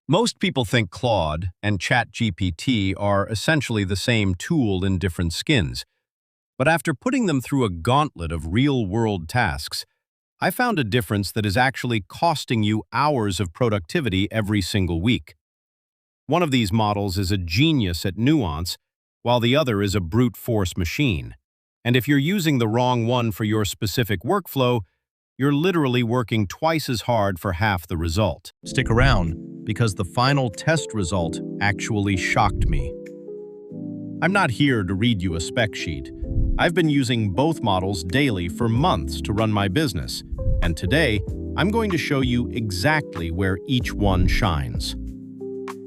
Most people think Claude and ChatGPT are essentially the same tool in different skins. But after putting them through a gauntlet of real-world tasks, I found a difference that is actually costing you hours of productivity every single week. One of these models is a genius at Nuance, while the other is a brute force machine. And if you're using the wrong one for your specific workflow, you're literally working twice as hard for half the result. Stick around, because the final test result actually shocked me. I'm not here to read you a spec sheet. I've been using both models daily for months to run my business, and today I'm going to show you exactly where each one shines.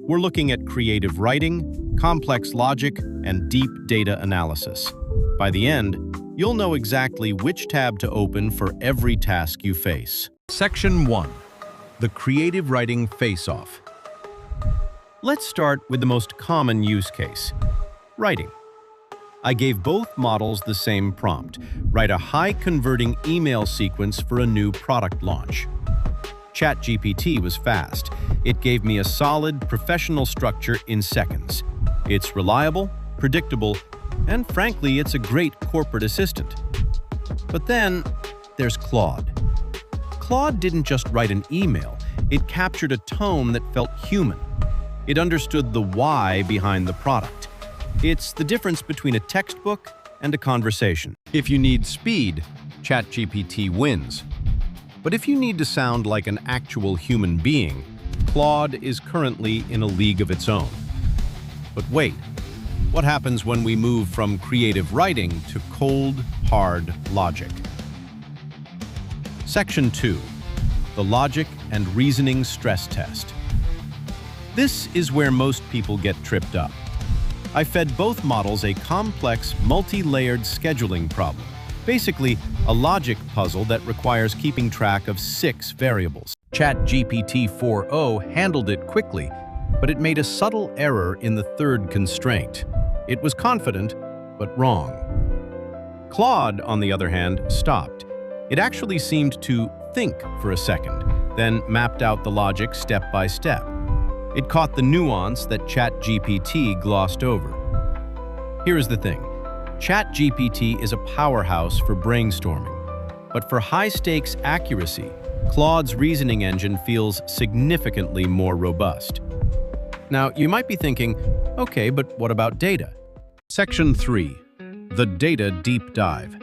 We're looking at creative writing, complex logic, and deep data analysis. By the end, you'll know exactly which tab to open for every task you face. Section 1. The Creative Writing Face-Off. Let's start with the most common use case, writing. I gave both models the same prompt: write a high-converting email sequence for a new product launch. ChatGPT was fast. It gave me a solid, professional structure in seconds. It's reliable, predictable, and frankly, it's a great corporate assistant. But then, there's Claude. Claude didn't just write an email, it captured a tone that felt human. It understood the why behind the product. It's the difference between a textbook and a conversation. If you need speed, ChatGPT wins. But if you need to sound like an actual human being, Claude is currently in a league of its own. But wait, what happens when we move from creative writing to cold, hard logic? Section 2. The Logic and Reasoning Stress Test. This is where most people get tripped up. I fed both models a complex, multi-layered scheduling problem. Basically, a logic puzzle that requires keeping track of 6 variables. ChatGPT 4.0 handled it quickly, but it made a subtle error in the third constraint. It was confident, but wrong. Claude, on the other hand, stopped. It actually seemed to think for a second, then mapped out the logic step by step. It caught the nuance that ChatGPT glossed over. Here's the thing. ChatGPT is a powerhouse for brainstorming, but for high-stakes accuracy, Claude's reasoning engine feels significantly more robust. Now, you might be thinking, okay, but what about data? Section 3. The Data Deep Dive.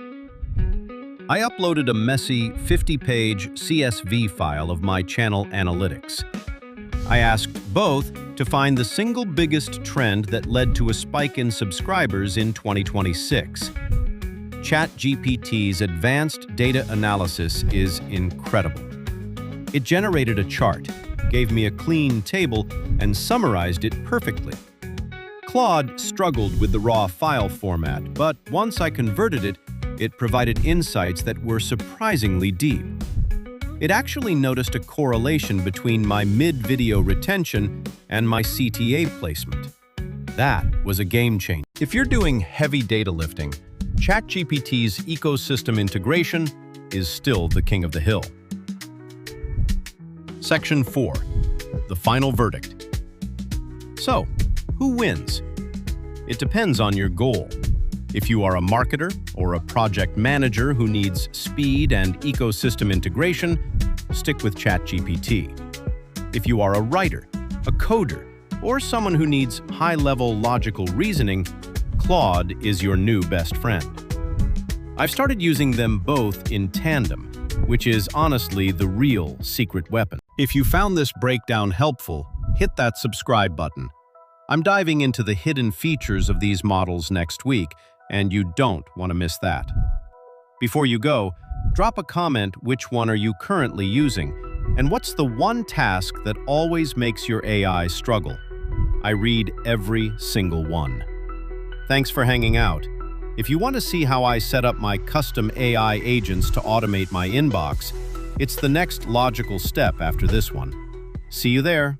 I uploaded a messy 50-page CSV file of my channel analytics. I asked both to find the single biggest trend that led to a spike in subscribers in 2026. ChatGPT's advanced data analysis is incredible. It generated a chart, gave me a clean table, and summarized it perfectly. Claude struggled with the raw file format, but once I converted it, it provided insights that were surprisingly deep. It actually noticed a correlation between my mid-video retention and my CTA placement. That was a game changer. If you're doing heavy data lifting, ChatGPT's ecosystem integration is still the king of the hill. Section 4. The Final Verdict. So, who wins? It depends on your goal. If you are a marketer or a project manager who needs speed and ecosystem integration, stick with ChatGPT. If you are a writer, a coder, or someone who needs high-level logical reasoning, Claude is your new best friend. I've started using them both in tandem, which is honestly the real secret weapon. If you found this breakdown helpful, hit that subscribe button. I'm diving into the hidden features of these models next week, and you don't want to miss that. Before you go, drop a comment which one are you currently using, and what's the one task that always makes your AI struggle? I read every single one. Thanks for hanging out. If you want to see how I set up my custom AI agents to automate my inbox, it's the next logical step after this one. See you there.